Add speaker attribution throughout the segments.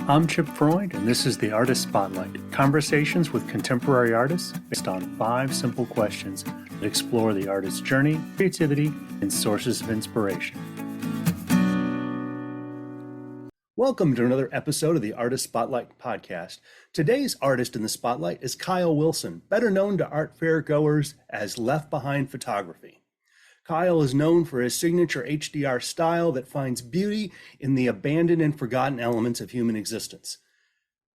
Speaker 1: I'm Chip Freud, and this is the Artist Spotlight, conversations with contemporary artists based on 5 simple questions that explore the artist's journey, creativity, and sources of inspiration. Welcome to another episode of the Artist Spotlight podcast. Today's artist in the spotlight is Kyle Wilson, better known to art fair goers as Left Behind Photography. Kyle is known for his signature HDR style that finds beauty in the abandoned and forgotten elements of human existence.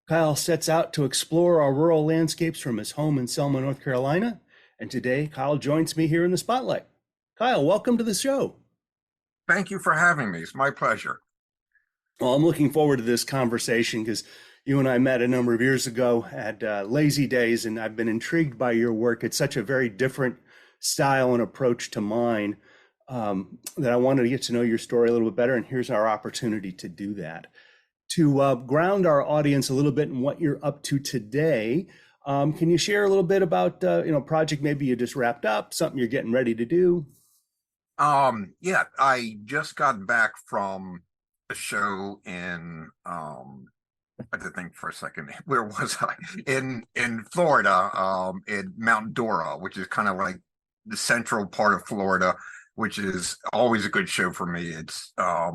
Speaker 1: Kyle sets out to explore our rural landscapes from his home in Selma, North Carolina, and today Kyle joins me here in the spotlight. Kyle, welcome to the show.
Speaker 2: Thank you for having me. It's my pleasure.
Speaker 1: Well, I'm looking forward to this conversation because you and I met a number of years ago at Lazy Days, and I've been intrigued by your work. It's such a very different style and approach to mine that I wanted to get to know your story a little bit better, and here's our opportunity to do that. To ground our audience a little bit in what you're up to today, can you share a little bit about a project maybe you just wrapped up, something you're getting ready to do?
Speaker 2: Yeah, I just got back from a show in I had to think for a second. Where was I? In Florida, in Mount Dora, which is kind of like the central part of Florida, which is always a good show for me. It's a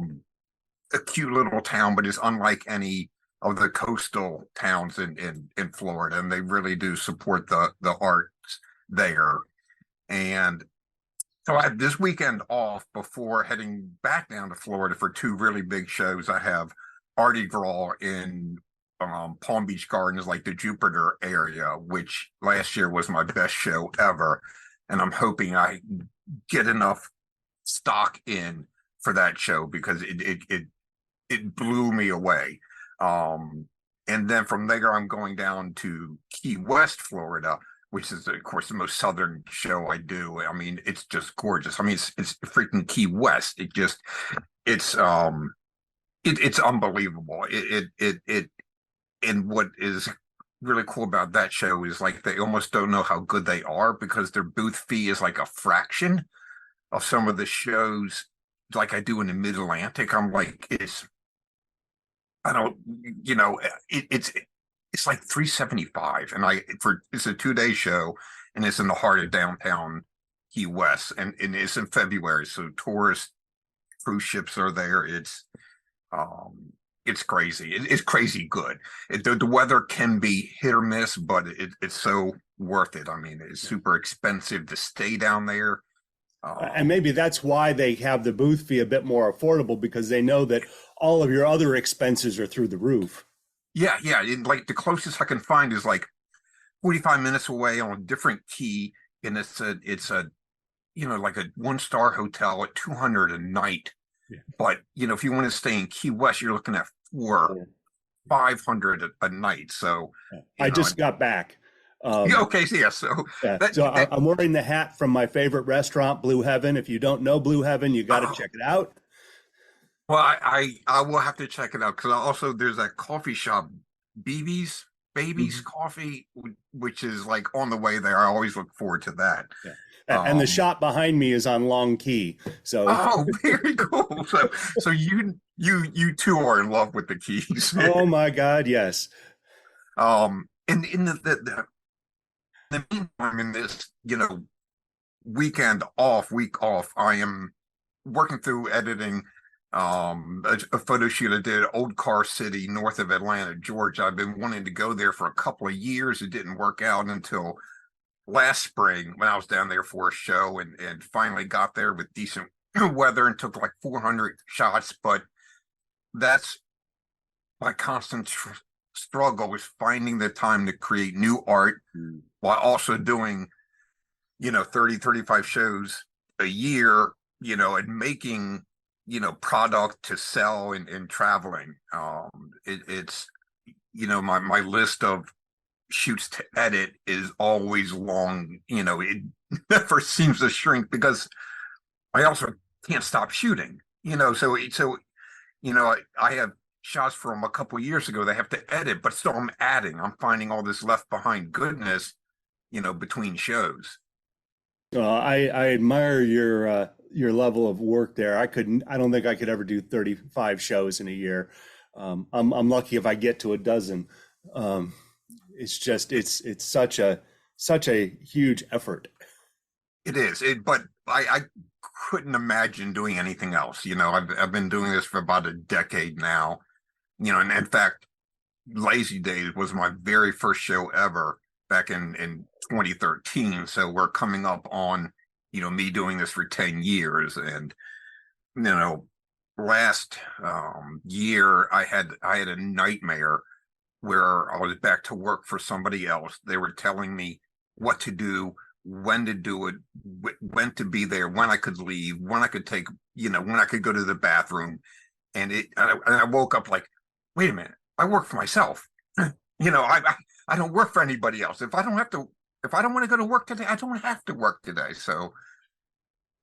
Speaker 2: cute little town, but it's unlike any of the coastal towns in Florida, and they really do support the arts there. And so I have this weekend off before heading back down to Florida for 2 really big shows. I have Mardi Gras in Palm Beach Gardens, like the Jupiter area, which last year was my best show ever. And I'm hoping I get enough stock in for that show because it blew me away. And then from there, I'm going down to Key West, Florida, which is, of course, the most southern show I do. I mean, it's just gorgeous. I mean, it's freaking Key West. It's unbelievable. And what is really cool about that show is like they almost don't know how good they are because their booth fee is like a fraction of some of the shows like I do in the Mid-Atlantic. I'm like, it's like $375, and it's a 2-day show, and it's in the heart of downtown Key West, and it's in February, so tourist cruise ships are there. It's crazy. It's crazy good. The weather can be hit or miss, but it's so worth it. I mean, it's super expensive to stay down there.
Speaker 1: And maybe that's why they have the booth fee a bit more affordable, because they know that all of your other expenses are through the roof.
Speaker 2: Yeah. Like the closest I can find is like 45 minutes away on a different key, and it's a like a 1-star hotel at $200 a night. Yeah. But if you want to stay in Key West, you're looking at $500 a night. So
Speaker 1: I just got back.
Speaker 2: Okay, so
Speaker 1: I'm wearing the hat from my favorite restaurant, Blue Heaven. If you don't know Blue Heaven, you got to check it out.
Speaker 2: Well, I will have to check it out because also there's that coffee shop, Baby's Coffee, which is like on the way there. I always look forward to that.
Speaker 1: Yeah. And the shop behind me is on Long Key. So
Speaker 2: very cool. So you two are in love with the Keys.
Speaker 1: Oh my God, yes.
Speaker 2: And in the meantime, in this week off, I am working through editing a photo shoot I did at Old Car City, north of Atlanta, Georgia. I've been wanting to go there for a couple of years. It didn't work out until last spring when I was down there for a show, and finally got there with decent weather and took like 400 shots. But that's my constant struggle, is finding the time to create new art while also doing 30-35 shows a year, and making product to sell and traveling. It's my list of shoots to edit is always long. It never seems to shrink because I also can't stop shooting. So I have shots from a couple of years ago they have to edit, but still I'm finding all this left behind goodness between shows.
Speaker 1: I admire your level of work there. I don't think I could ever do 35 shows in a year. I'm lucky if I get to a dozen. Um, it's just it's such a huge effort.
Speaker 2: It is, but I couldn't imagine doing anything else. I've been doing this for about a decade now. And in fact, Lazy Days was my very first show ever back in 2013. So we're coming up on, me doing this for 10 years. And, you know, last year I had a nightmare where I was back to work for somebody else. They were telling me what to do, when to do it, when to be there, when I could leave, when I could take, when I could go to the bathroom. And I woke up like, wait a minute, I work for myself. I don't work for anybody else. If I don't want to go to work today, I don't have to work today. So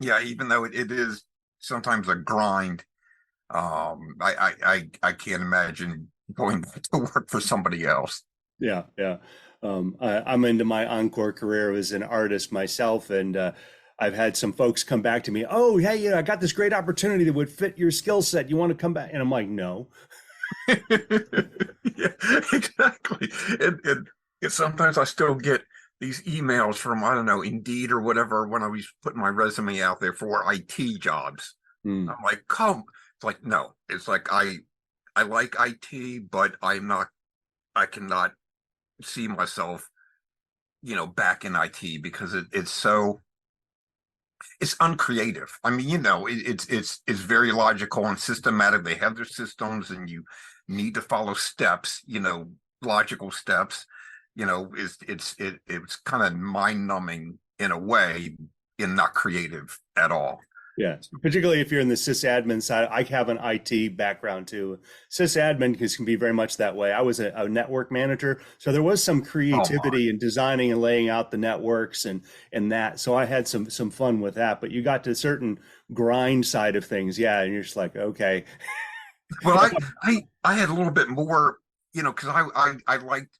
Speaker 2: yeah, even though it is sometimes a grind, I can't imagine going to work for somebody else.
Speaker 1: Yeah, yeah. I'm into my encore career as an artist myself, and I've had some folks come back to me. Oh, hey, I got this great opportunity that would fit your skill set. You want to come back? And I'm like, no.
Speaker 2: Yeah, exactly. And sometimes I still get these emails from, I don't know, Indeed or whatever, when I was putting my resume out there for IT jobs.
Speaker 1: Hmm.
Speaker 2: I'm like, come. It's like, no. It's like I like IT, but I cannot see myself, back in IT because it's uncreative. I mean, it's very logical and systematic. They have their systems, and you need to follow steps, logical steps. It's kind of mind numbing in a way, and not creative at all.
Speaker 1: Yeah, particularly if you're in the sysadmin side. I have an IT background too. Sysadmin can be very much that way. I was a network manager, so there was some
Speaker 2: Oh my.
Speaker 1: creativity in designing and laying out the networks and that. So I had some fun with that. But you got to a certain grind side of things, yeah, and you're just like, okay,
Speaker 2: Well, I had a little bit more, because I liked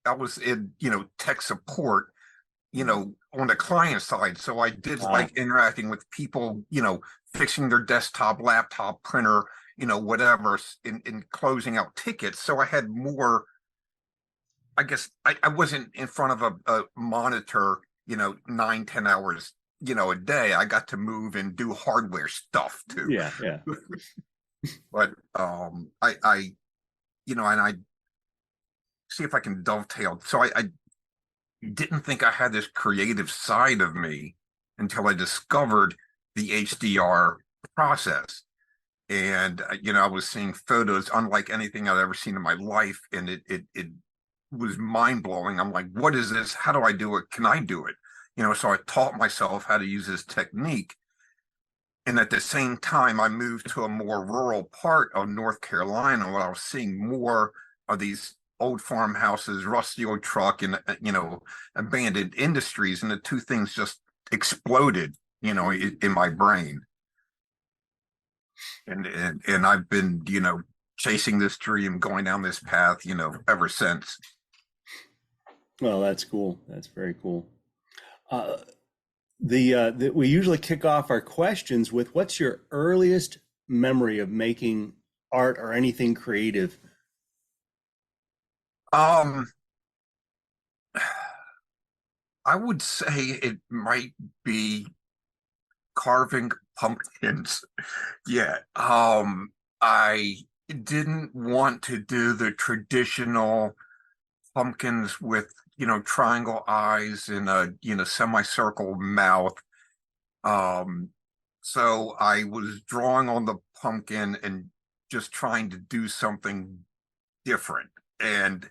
Speaker 2: I was in, tech support, on the client side. So I did
Speaker 1: uh,
Speaker 2: like interacting with people, fixing their desktop, laptop, printer, whatever, in closing out tickets. So I had more, I guess I wasn't in front of a monitor, 9, 10 hours, a day. I got to move and do hardware stuff too.
Speaker 1: yeah, yeah.
Speaker 2: But and I see if I can dovetail. So I didn't think I had this creative side of me until I discovered the HDR process. And I was seeing photos unlike anything I'd ever seen in my life, and it was mind blowing. I'm like, what is this? How do I do it? Can I do it? So I taught myself how to use this technique. And at the same time, I moved to a more rural part of North Carolina where I was seeing more of these old farmhouses, rusty old truck, and abandoned industries, and the two things just exploded, in my brain. And I've been, chasing this dream, going down this path, ever since.
Speaker 1: Well, that's cool. That's very cool. Uh, we usually kick off our questions with what's your earliest memory of making art or anything creative?
Speaker 2: Um, I would say it might be carving pumpkins. Yeah. I didn't want to do the traditional pumpkins with, triangle eyes and a, semicircle mouth. Um, so I was drawing on the pumpkin and just trying to do something different. And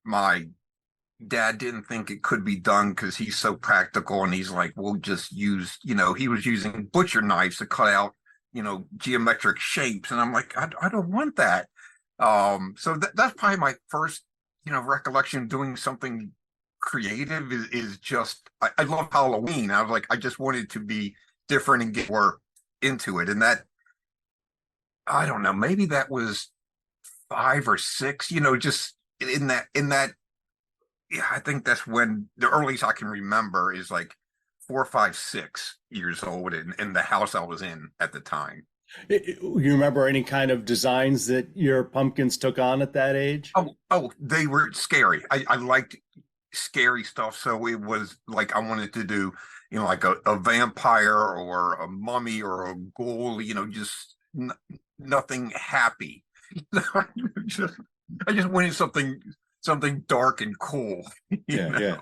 Speaker 2: my dad didn't think it could be done because he's so practical, and he's like, we'll just use, he was using butcher knives to cut out, geometric shapes. And I'm like, I don't want that. So that's probably my first, recollection of doing something creative is just, I love Halloween. I was like, I just wanted to be different and get more into it. And that, I don't know, maybe that was 5 or 6, just in that yeah, I think that's when the earliest I can remember is like 4, 5, 6 years old in the house I was in at the time.
Speaker 1: You remember any kind of designs that your pumpkins took on at that age?
Speaker 2: Oh, they were scary. I liked scary stuff, so it was like I wanted to do, like a vampire or a mummy or a ghoul, just n nothing happy. Just, I just wanted something dark and cool, you
Speaker 1: Yeah,
Speaker 2: know.
Speaker 1: yeah.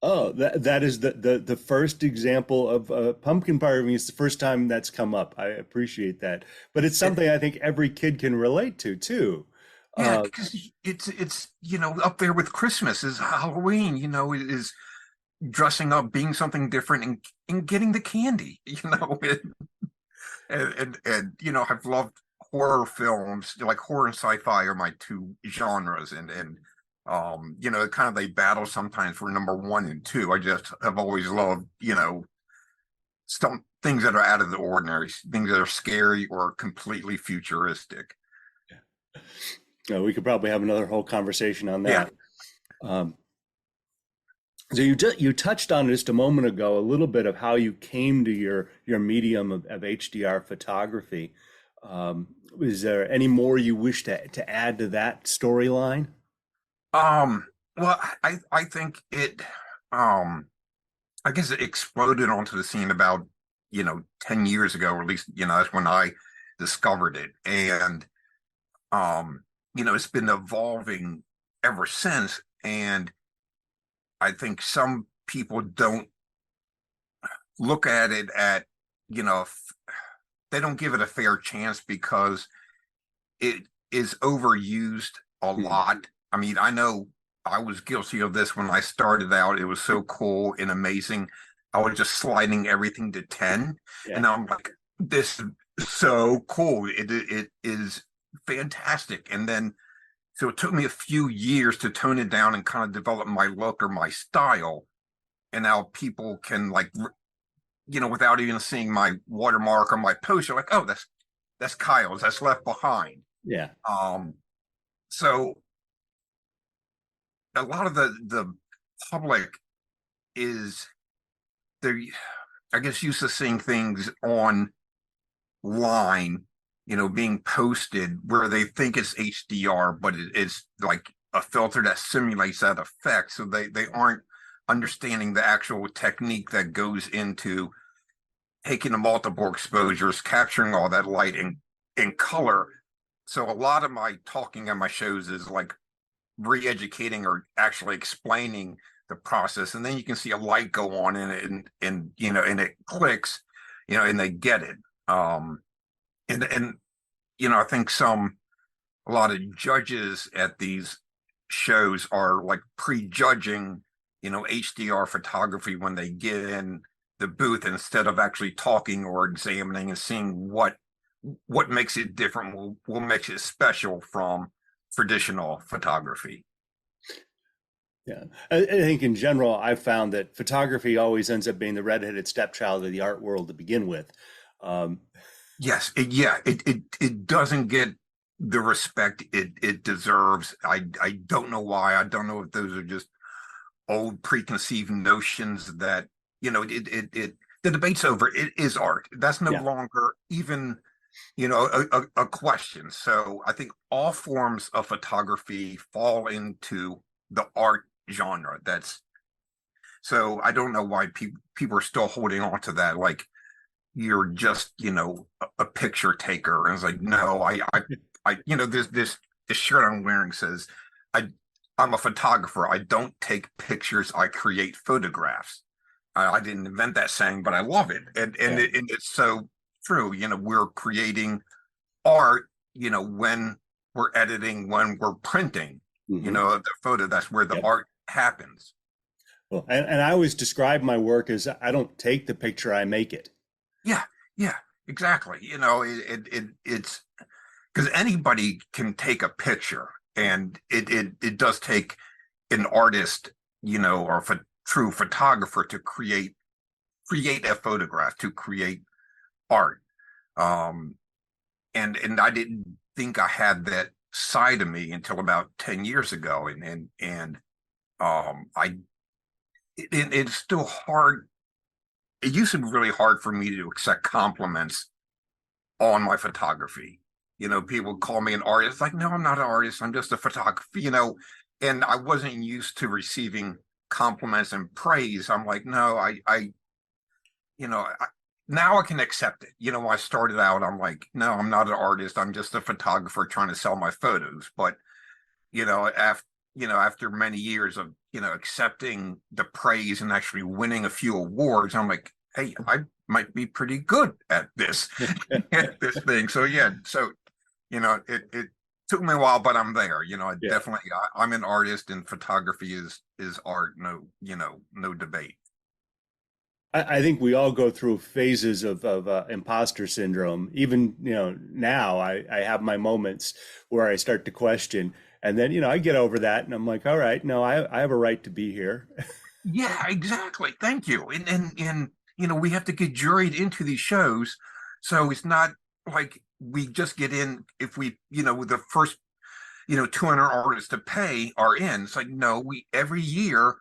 Speaker 1: Oh, that is the first example of pumpkin carving. It's the first time that's come up. I appreciate that, but it's
Speaker 2: It,
Speaker 1: something I think every kid can relate to too.
Speaker 2: yeah,
Speaker 1: Uh,
Speaker 2: because it's up there with Christmas is Halloween, it is dressing up, being something different, and getting the candy, and I've loved horror films, like horror and sci-fi are my two genres, and kind of they battle sometimes for number one and two. I just have always loved, some things that are out of the ordinary, things that are scary or completely futuristic.
Speaker 1: we could probably have another whole conversation on
Speaker 2: Yeah.
Speaker 1: that. Um, so you touched on just a moment ago a little bit of how you came to your medium of HDR photography. Is there any more you wish to add to that storyline?
Speaker 2: Um, well, I think um I guess it exploded onto the scene about, 10 years ago, or at least, that's when I discovered it. And it's been evolving ever since. And I think some people don't look at it they don't give it a fair chance because it is overused a
Speaker 1: Hmm.
Speaker 2: lot. I mean, I know I was guilty of this when I started out. It was so cool and amazing. I was just sliding everything to 10,
Speaker 1: Yeah.
Speaker 2: and I'm like, this is so cool. It is fantastic. And then so it took me a few years to tone it down and kind of develop my look or my style. And now people can like, without even seeing my watermark or my post, you're like, oh, that's Kyle's, that's Left Behind.
Speaker 1: Yeah.
Speaker 2: Um, so a lot of the public is they're, I guess, used to seeing things online, being posted where they think it's HDR, but it's like a filter that simulates that effect. So they aren't understanding the actual technique that goes into taking the multiple exposures, capturing all that light in color. So a lot of my talking on my shows is like re-educating or actually explaining the process, and then you can see a light go on in it, and it clicks, and they get it. And I think a lot of judges at these shows are like prejudging, HDR photography when they get in the booth instead of actually talking or examining and seeing what makes it different, what makes it special from traditional photography.
Speaker 1: Yeah. I think in general, I've found that photography always ends up being the redheaded stepchild of the art world to begin with. Um,
Speaker 2: Yes, it doesn't get the respect it deserves. I don't know why. I don't know if those are just old preconceived notions that, the debate's over. It is art. That's no
Speaker 1: yeah.
Speaker 2: longer even, a question. So I think all forms of photography fall into the art genre. That's so I don't know why people are still holding on to that. Like, you're just, a picture taker. And it's like, no, this shirt I'm wearing says, I, I'm a photographer. I don't take pictures. I create photographs. I didn't invent that saying, but I love it.
Speaker 1: Yeah.
Speaker 2: And it's so true. We're creating art, when we're editing, when we're printing,
Speaker 1: Hmm.
Speaker 2: the photo, that's where the
Speaker 1: Yep.
Speaker 2: art happens.
Speaker 1: Well, and I always describe my work as I don't take the picture, I make it.
Speaker 2: Yeah, yeah, exactly. It's because anybody can take a picture, and it does take an artist, or a true photographer to create a photograph, to create art. Um, and I didn't think I had that side of me until about 10 years ago, and I it's still hard it used to be really hard for me to accept compliments on my photography. People call me an artist. Like, no, I'm not an artist. I'm just a photographer, and I wasn't used to receiving compliments and praise. I'm like, no, you know, I, now I can accept it. When I started out, I'm like, no, I'm not an artist. I'm just a photographer trying to sell my photos. But, after many years of, accepting the praise and actually winning a few awards, I'm like, hey, I might be pretty good at this, at this thing. So yeah, it took me a while, but I'm there. I
Speaker 1: Yeah.
Speaker 2: definitely, I'm an artist, and photography is art. No, no debate.
Speaker 1: I think we all go through phases of imposter syndrome. Even, now I have my moments where I start to question, and then, I get over that and I'm like, all right, no, I have a right to be here.
Speaker 2: Yeah, exactly. Thank you. And we have to get juried into these shows, so it's not like we just get in if we, with the first, 200 artists to pay are in. It's like, no, we every year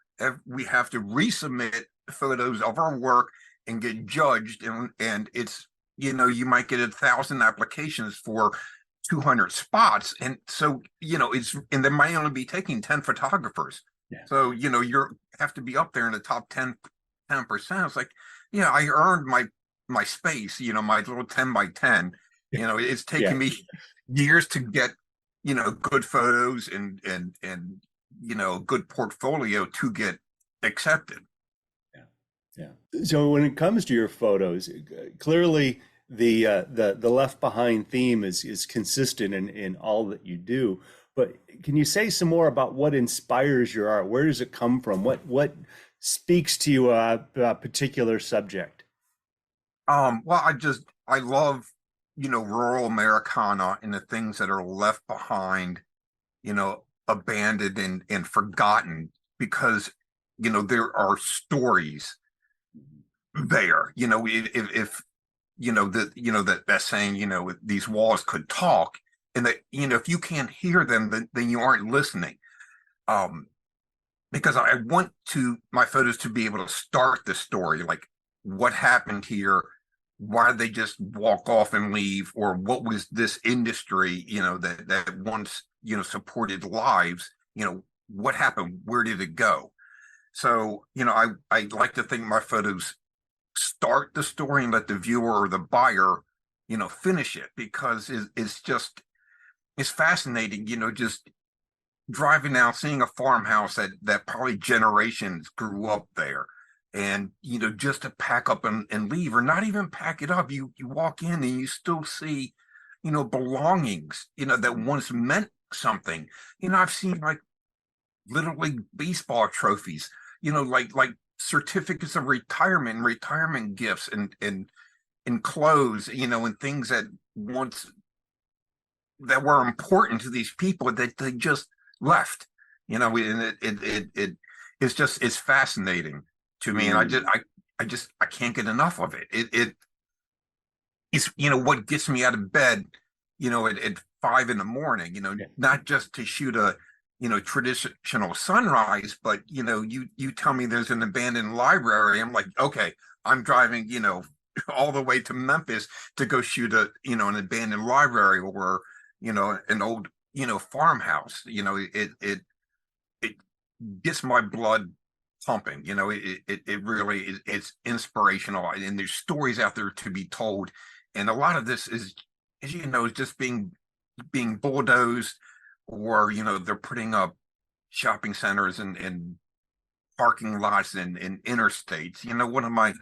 Speaker 2: we have to resubmit photos of our work and get judged, and it's, you might get 1,000 applications for 200 spots, and so, and they might only be taking 10 photographers.
Speaker 1: Yeah.
Speaker 2: So, you're have to be up there in the top 10%. It's like, yeah, I earned my space, my little 10 by 10. It's taken
Speaker 1: Yeah.
Speaker 2: me years to get, good photos and good portfolio to get accepted.
Speaker 1: Yeah. Yeah. So when it comes to your photos, clearly the left behind theme is consistent in all that you do. But can you say some more about what inspires your art? Where does it come from? What speaks to you a particular subject?
Speaker 2: Well, I love, rural Americana and the things that are left behind, abandoned and forgotten, because, there are stories there. If that saying, these walls could talk, and that, if you can't hear them, then you aren't listening. Um, because I want my photos to be able to start the story, like what happened here, why did they just walk off and leave, or what was this industry, that once, supported lives, what happened, where did it go? So, I like to think my photos start the story and let the viewer or the buyer, finish it, because it's fascinating, just driving out, seeing a farmhouse that probably generations grew up there. And, just to pack up and leave, or not even pack it up. You walk in and you still see, belongings, that once meant something. I've seen like Little League baseball trophies, like certificates of retirement and retirement gifts and clothes, and things that once that were important to these people that they just left, and it's fascinating to me, and
Speaker 1: Mm.
Speaker 2: I can't get enough of it. It's, what gets me out of bed, at 5 in the morning,
Speaker 1: Yeah.
Speaker 2: not just to shoot a, traditional sunrise, but, you tell me there's an abandoned library. I'm like, okay, I'm driving, all the way to Memphis to go shoot an abandoned library, or, an old, farmhouse. It gets my blood pumping. It really is. It's inspirational, and there's stories out there to be told. And a lot of this is, as you know, is just being bulldozed, or, they're putting up shopping centers and parking lots and interstates. One of my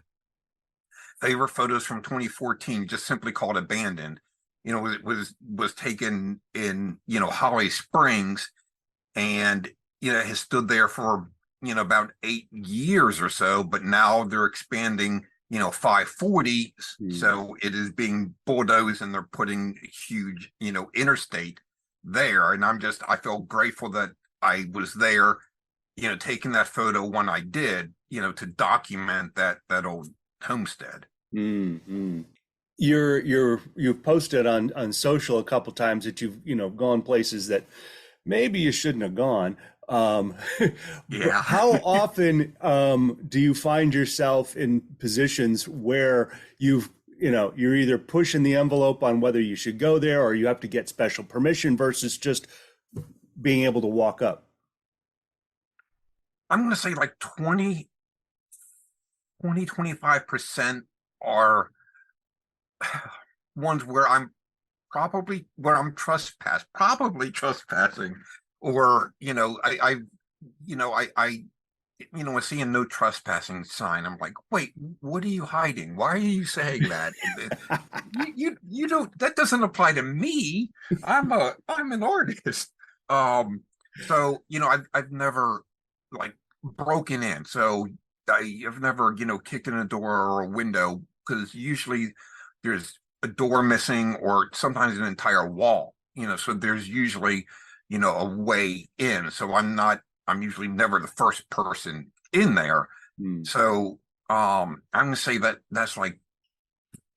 Speaker 2: favorite photos from 2014, just simply called Abandoned, was taken in, Holly Springs, and, it has stood there for, about 8 years or so, but now they're expanding, 540.
Speaker 1: Mm.
Speaker 2: So it is being bulldozed, and they're putting huge, interstate there. And I feel grateful that I was there, taking that photo when I did, to document that old homestead.
Speaker 1: Mm. Mm. You've posted on social a couple times that you've, gone places that maybe you shouldn't have gone. Um, but
Speaker 2: Yeah.
Speaker 1: how often do you find yourself in positions where you're either pushing the envelope on whether you should go there or you have to get special permission versus just being able to walk up?
Speaker 2: I'm going to say like 25% are ones where probably trespassing, or I see a no trespassing sign. I'm like, wait, what are you hiding? Why are you saying that? You don't. That doesn't apply to me. I'm an artist. Um, so I've never like broken in. So I've never kicked in a door or a window, because usually there's a door missing or sometimes an entire wall. So there's usually a way in. So I'm usually never the first person in there.
Speaker 1: Hmm.
Speaker 2: So I'm gonna say that that's like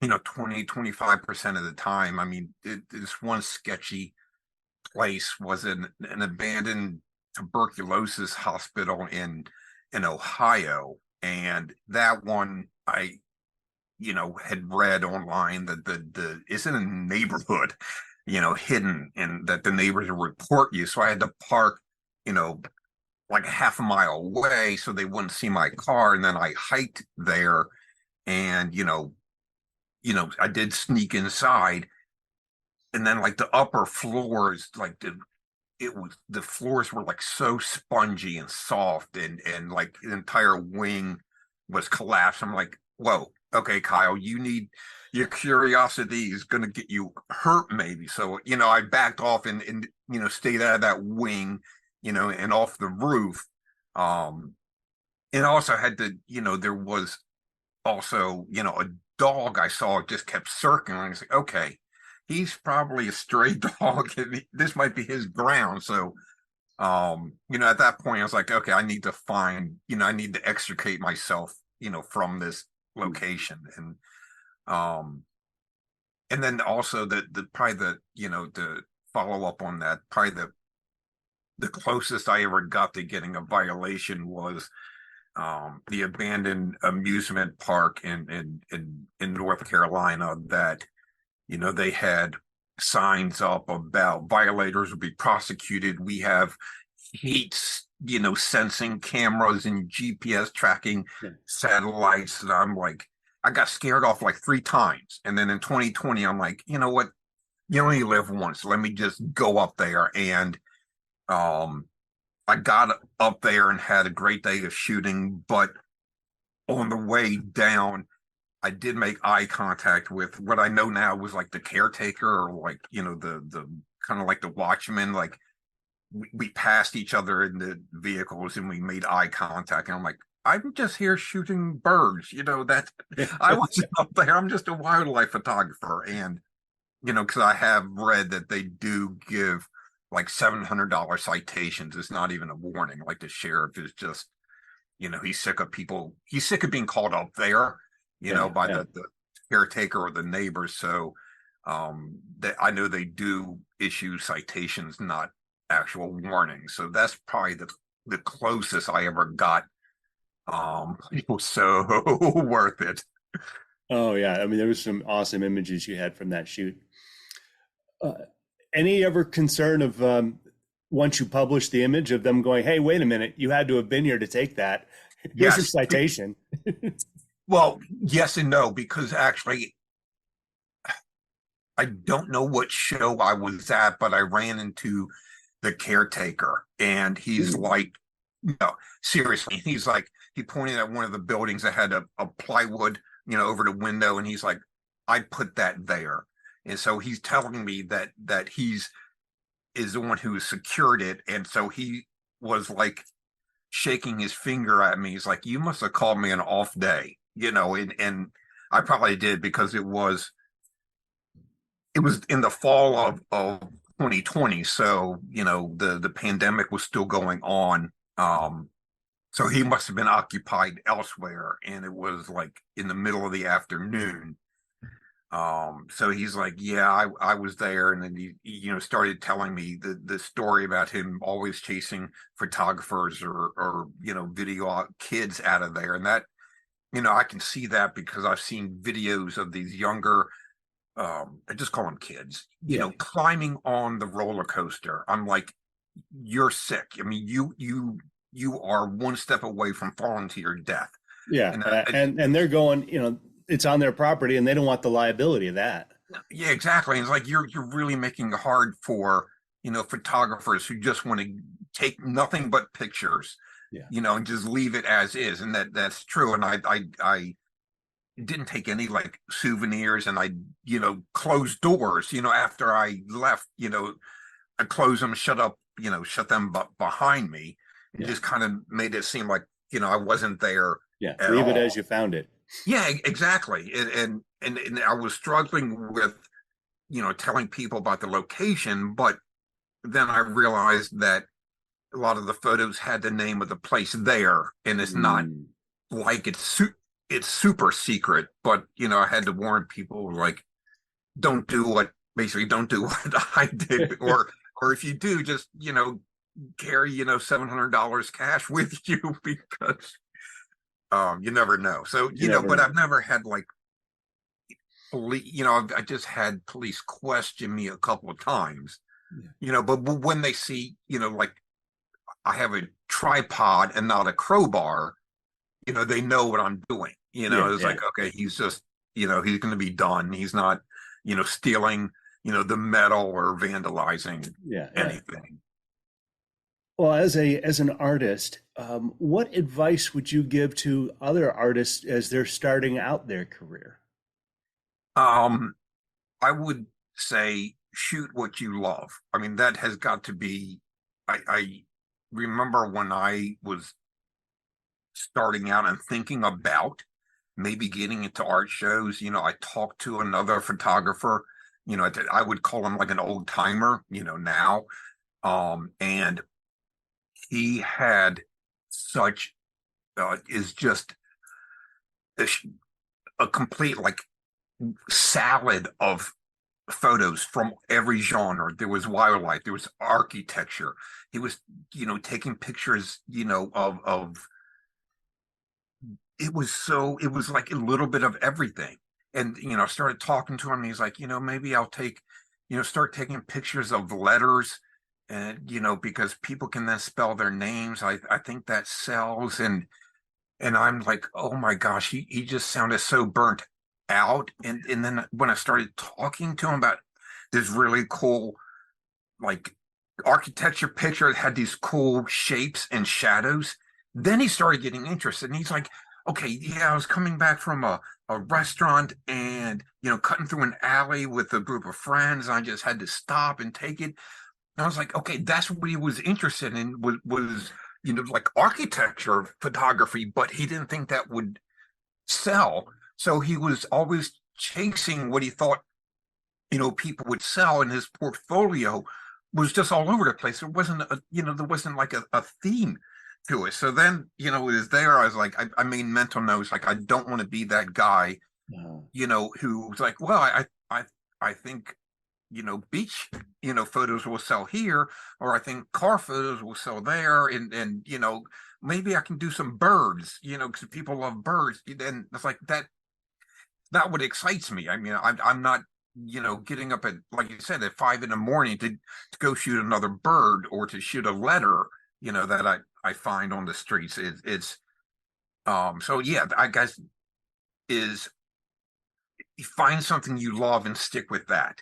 Speaker 2: 20-25% of the time. I mean, this one sketchy place was an abandoned tuberculosis hospital in Ohio. And that one I had read online that the it's in a neighborhood, hidden, and that the neighbors would report you. So I had to park, you know, like a half a mile away so they wouldn't see my car. And then I hiked there, and I did sneak inside. And then like the upper floors, like the floors were like so spongy and soft, and like the entire wing was collapsed. I'm like, whoa, okay, Kyle, your curiosity is gonna get you hurt maybe. So, I backed off and stayed out of that wing, and off the roof. Um, and also had to, there was also, a dog I saw just kept circling. I was like, okay, he's probably a stray dog, and this might be his ground. So, at that point, I was like, okay, I need to extricate myself, from this location. Um, and then also probably to follow up on that, probably the closest I ever got to getting a violation was the abandoned amusement park in North Carolina, that they had signs up about violators will be prosecuted. We have heat, sensing cameras and GPS tracking
Speaker 1: Yeah.
Speaker 2: satellites. And I'm like, I got scared off like 3 times. And then in 2020, I'm like, you know what? You only live once. Let me just go up there. And um, I got up there and had a great day of shooting. But on the way down, I did make eye contact with what I know now was like the caretaker, or like, the kind of like the watchman. Like we passed each other in the vehicles and we made eye contact. And I'm like, I'm just here shooting birds. That I wasn't up there. I'm just a wildlife photographer. And, because I have read that they do give like $700 citations. It's not even a warning. Like the sheriff is just, he's sick of being called up there,
Speaker 1: Yeah,
Speaker 2: by
Speaker 1: yeah.
Speaker 2: the caretaker or the neighbors. So I know they do issue citations, not actual warnings. So that's probably the closest I ever got. It was so worth it.
Speaker 1: Oh yeah. I mean, there was some awesome images you had from that shoot. Uh, any ever concern of once you publish the image of them going, "Hey, wait a minute, you had to have been here to take that. Here's your
Speaker 2: Yes.
Speaker 1: citation."
Speaker 2: Well, yes and no, because actually I don't know what show I was at, but I ran into the caretaker, and he's
Speaker 1: Ooh.
Speaker 2: like, no, seriously. He's like, he pointed at one of the buildings that had a plywood, over the window, and he's like, I put that there. And so he's telling me that he's is the one who secured it. And so he was like shaking his finger at me. He's like, you must have called me an off day, and I probably did, because it was in the fall of 2020. So, the pandemic was still going on. So he must have been occupied elsewhere. And it was like in the middle of the afternoon. So he's like, yeah, I was there. And then he started telling me the story about him always chasing photographers or, video kids out of there. And that, I can see that because I've seen videos of these younger, I just call them kids,
Speaker 1: Yeah.
Speaker 2: climbing on the roller coaster. I'm like, you're sick. I mean, you are one step away from falling to your death.
Speaker 1: Yeah.
Speaker 2: And
Speaker 1: And they're going, it's on their property and they don't want the liability of that.
Speaker 2: yeah, exactly. It's like you're really making it hard for, photographers who just want to take nothing but pictures,
Speaker 1: Yeah.
Speaker 2: and just leave it as is. And that's true. And I didn't take any like souvenirs, and I, closed doors, after I left, I closed them, shut them behind me, and
Speaker 1: Yeah.
Speaker 2: just kind of made it seem like, I wasn't there
Speaker 1: Yeah.
Speaker 2: at
Speaker 1: Leave it as
Speaker 2: all.
Speaker 1: you found it.
Speaker 2: Yeah, exactly. And I was struggling with, telling people about the location, but then I realized that a lot of the photos had the name of the place there, and it's not
Speaker 1: Mm.
Speaker 2: like it's super secret. But I had to warn people like, don't do what I did, or if you do, just carry $700 cash with you because you never know. So
Speaker 1: You never
Speaker 2: but
Speaker 1: know.
Speaker 2: I've never had like police. I just had police question me a couple of times.
Speaker 1: Yeah.
Speaker 2: But when they see, like I have a tripod and not a crowbar, they know what I'm doing.
Speaker 1: Yeah.
Speaker 2: It's
Speaker 1: Yeah.
Speaker 2: like, okay, he's just, he's going to be done. He's not, stealing, the metal or vandalizing
Speaker 1: Yeah. Yeah.
Speaker 2: anything.
Speaker 1: Well, as an artist, what advice would you give to other artists as they're starting out their career?
Speaker 2: Um, I would say shoot what you love. I mean, that has got to be, I remember when I was starting out and thinking about maybe getting into art shows, I talked to another photographer, I would call him like an old timer, now. And he had such, is just a, a complete like salad of photos from every genre. There was wildlife, there was architecture. He was, taking pictures, of it was like a little bit of everything. And, I started talking to him. He's like, maybe I'll start taking pictures of letters and, because people can then spell their names. I think that sells. And I'm like, oh my gosh, he just sounded so burnt out. And then when I started talking to him about this really cool, like architecture picture that had these cool shapes and shadows, then he started getting interested. And he's like, okay, yeah, I was coming back from a restaurant and, cutting through an alley with a group of friends. I just had to stop and take it. And I was like, okay, that's what he was interested in was like architecture photography, but he didn't think that would sell. So he was always chasing what he thought, people would sell, and his portfolio was just all over the place. There wasn't like a theme to it. So then, it was there. I was like, I made mental notes, like, I don't want to be that guy,
Speaker 1: Oh,
Speaker 2: who was like, well, I think, beach, photos will sell here, or I think car photos will sell there. And, maybe I can do some birds, because people love birds. And it's like that not what excites me. I mean, I'm not, getting up at, like you said, at 5 in the morning to go shoot another bird or to shoot a letter, that I find on the streets. So yeah, I guess is you find something you love and stick with that.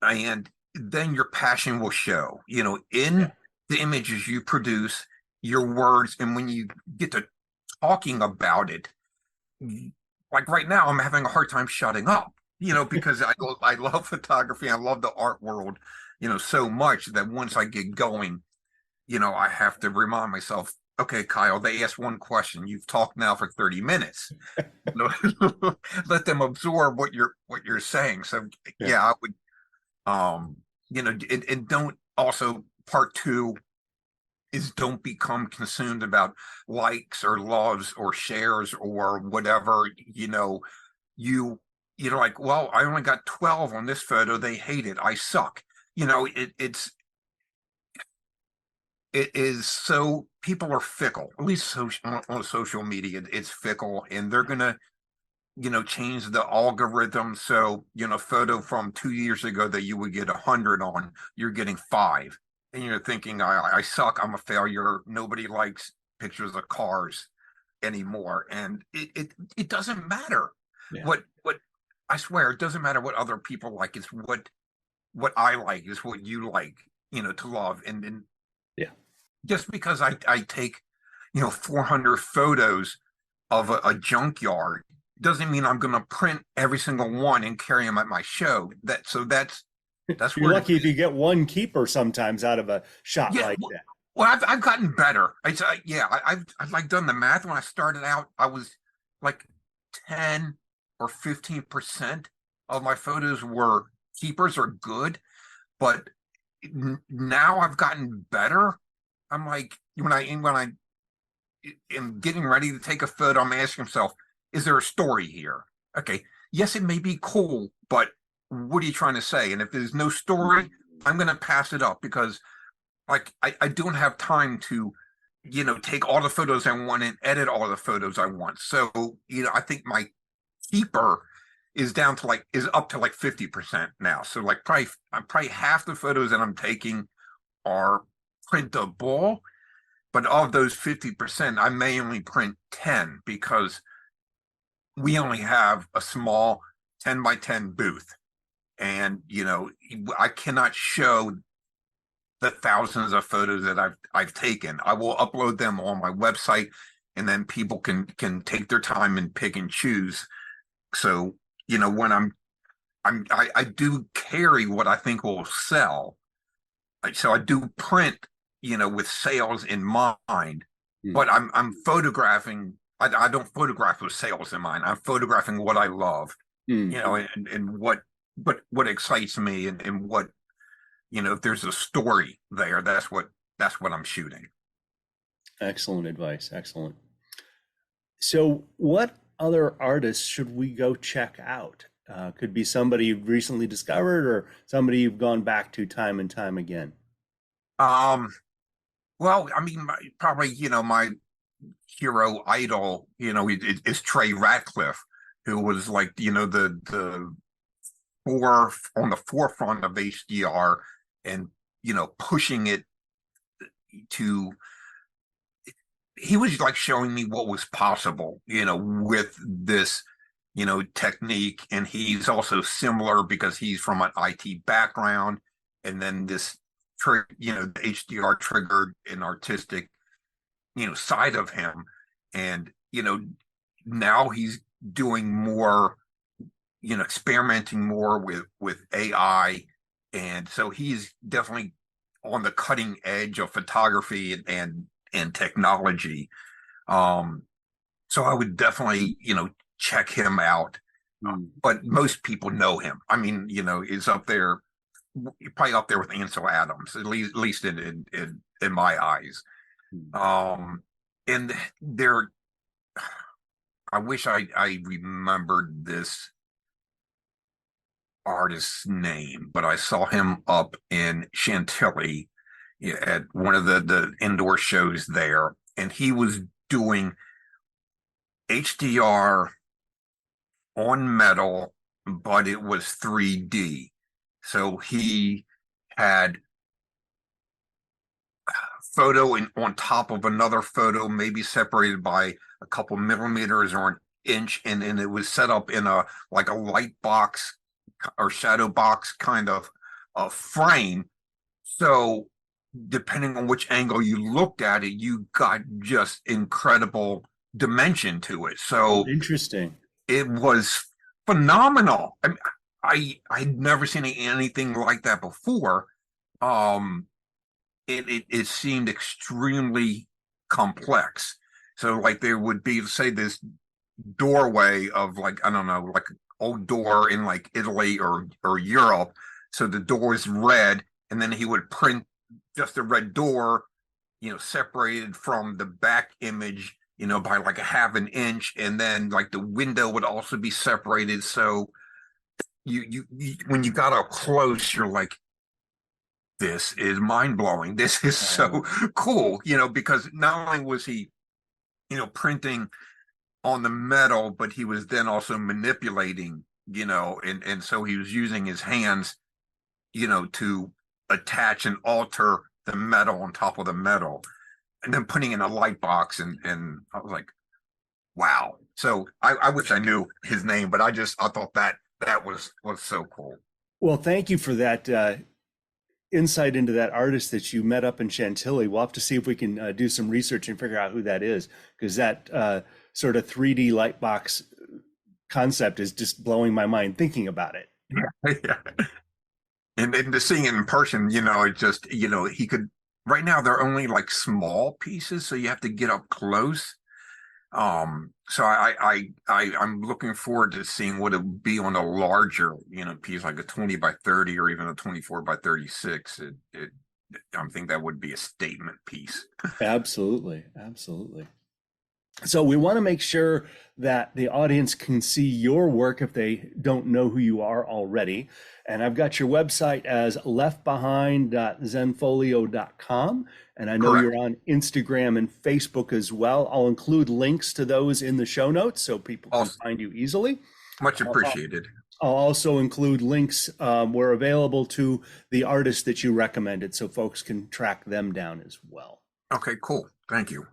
Speaker 2: And then your passion will show,
Speaker 1: yeah.
Speaker 2: in the images you produce, your words, and when you get to talking about it, like right now, I'm having a hard time shutting up, because I love photography, I love the art world, so much that once I get going, I have to remind myself, okay, Kyle, they asked one question. You've talked now for 30 minutes. Let them absorb what you're saying. So
Speaker 1: Yeah.
Speaker 2: yeah, I would and don't also part two is don't become consumed about likes or loves or shares or whatever, you you're like, well, I only got 12 on this photo. They hate it. I suck. You know, it is so people are fickle, at least on social media. It's fickle, and they're gonna, change the algorithm. So, photo from 2 years ago that you would get 100 on, you're getting five. And you're thinking, I suck, I'm a failure. Nobody likes pictures of cars anymore. And it doesn't matter
Speaker 1: Yeah.
Speaker 2: what I swear, it doesn't matter what other people like. It's what I like is what you like, to love. And
Speaker 1: Yeah.
Speaker 2: just because I take, 400 photos of a junkyard doesn't mean I'm going to print every single one and carry them at my show. That's
Speaker 1: You're
Speaker 2: where the
Speaker 1: lucky if you get one keeper sometimes out of a shot
Speaker 2: yeah.
Speaker 1: like that.
Speaker 2: Well, I've gotten better. I've like done the math. When I started out, I was like 10 or 15% of my photos were keepers or good, but now I've gotten better. I'm like when I am getting ready to take a photo, I'm asking myself, is there a story here? Okay, yes, it may be cool, but what are you trying to say? And if there's no story, I'm going to pass it up because like I don't have time to, take all the photos I want and edit all the photos I want. So, I think my keeper is up to like 50% now. So like probably half the photos that I'm taking are printable, but of those 50%, I may only print 10 because we only have a small 10 by 10 booth. And, I cannot show the thousands of photos that I've taken. I will upload them on my website, and then people can take their time and pick and choose. So, when I do carry what I think will sell. So I do print, with sales in mind,
Speaker 1: Hmm.
Speaker 2: but I'm photographing. I don't photograph with sales in mind. I'm photographing what I love,
Speaker 1: Hmm.
Speaker 2: and what excites me, and what, if there's a story there, that's what I'm shooting.
Speaker 1: Excellent advice. Excellent. So, what other artists should we go check out? Could be somebody you've recently discovered or somebody you've gone back to time and time again.
Speaker 2: Um, well, I mean, probably, my hero idol, is Trey Ratcliffe, who was like, the on the forefront of HDR, and, pushing it to, he was like showing me what was possible, with this, technique. And he's also similar because he's from an IT background. And then this, the HDR triggered an artistic, side of him. And, now he's doing more, experimenting more with AI. And so he's definitely on the cutting edge of photography and technology. Um, so I would definitely, check him out.
Speaker 1: Hmm.
Speaker 2: But most people know him. I mean, is up there, probably up there with Ansel Adams, at least in my eyes.
Speaker 1: Hmm.
Speaker 2: Um, and there, I wish I remembered this artist's name, but I saw him up in Chantilly, at one of the indoor shows there, and he was doing HDR on metal, but it was 3D. So he had photo on top of another photo, maybe separated by a couple millimeters or an inch, and it was set up in a like a light box or shadow box kind of a frame. So depending on which angle you looked at it, you got just incredible dimension to it.
Speaker 1: Oh,
Speaker 2: So
Speaker 1: interesting.
Speaker 2: it was phenomenal. I mean, I'd never seen anything like that before. Um, it seemed extremely complex. So like there would be, say, this doorway of like, I don't know, like an old door in like Italy or Europe. So the door is red, and then he would print just a red door, separated from the back image, by like a half an inch, and then like the window would also be separated. So when you got up close, you're like, this is mind blowing. This is so cool, because not only was he, printing on the metal, but he was then also manipulating, and so he was using his hands, to attach and alter the metal on top of the metal, and then putting in a light box. And I was like, wow. So I wish I knew his name, but I thought that was so cool.
Speaker 1: Well, thank you for that insight into that artist that you met up in Chantilly. We'll have to see if we can do some research and figure out who that is, because that sort of 3D light box concept is just blowing my mind thinking about it.
Speaker 2: Yeah. And to seeing it in person, it just, he could, right now they're only like small pieces, so you have to get up close. So I'm looking forward to seeing what it would be on a larger, piece, like a 20 by 30 or even a 24 by 36. I think that would be a statement piece.
Speaker 1: Absolutely. Absolutely. So we want to make sure that the audience can see your work if they don't know who you are already. And I've got your website as leftbehind.zenfolio.com. And I know
Speaker 2: Correct.
Speaker 1: you're on Instagram and Facebook as well. I'll include links to those in the show notes so people can find you easily.
Speaker 2: Much appreciated.
Speaker 1: I'll also include links where available to the artists that you recommended so folks can track them down as well.
Speaker 2: Okay, cool. Thank you.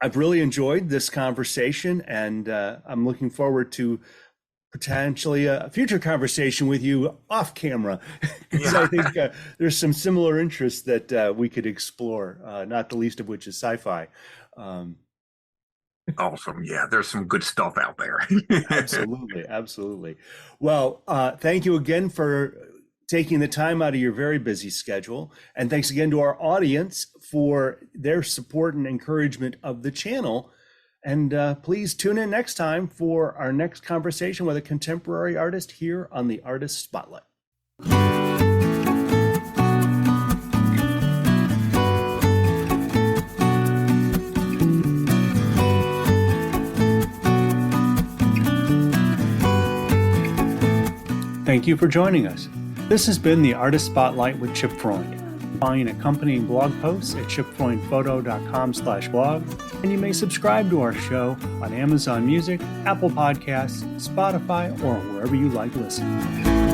Speaker 1: I've really enjoyed this conversation, and I'm looking forward to potentially a future conversation with you off camera, because I think there's some similar interests that we could explore, not the least of which is sci-fi.
Speaker 2: Awesome. Yeah, there's some good stuff out there.
Speaker 1: Absolutely. Absolutely. Well, thank you again for taking the time out of your very busy schedule. And thanks again to our audience for their support and encouragement of the channel. And please tune in next time for our next conversation with a contemporary artist here on the Artist Spotlight. Thank you for joining us. This has been the Artist Spotlight with Chip Freund. Find accompanying blog posts at chipfreundphoto.com/blog, and you may subscribe to our show on Amazon Music, Apple Podcasts, Spotify, or wherever you like listening.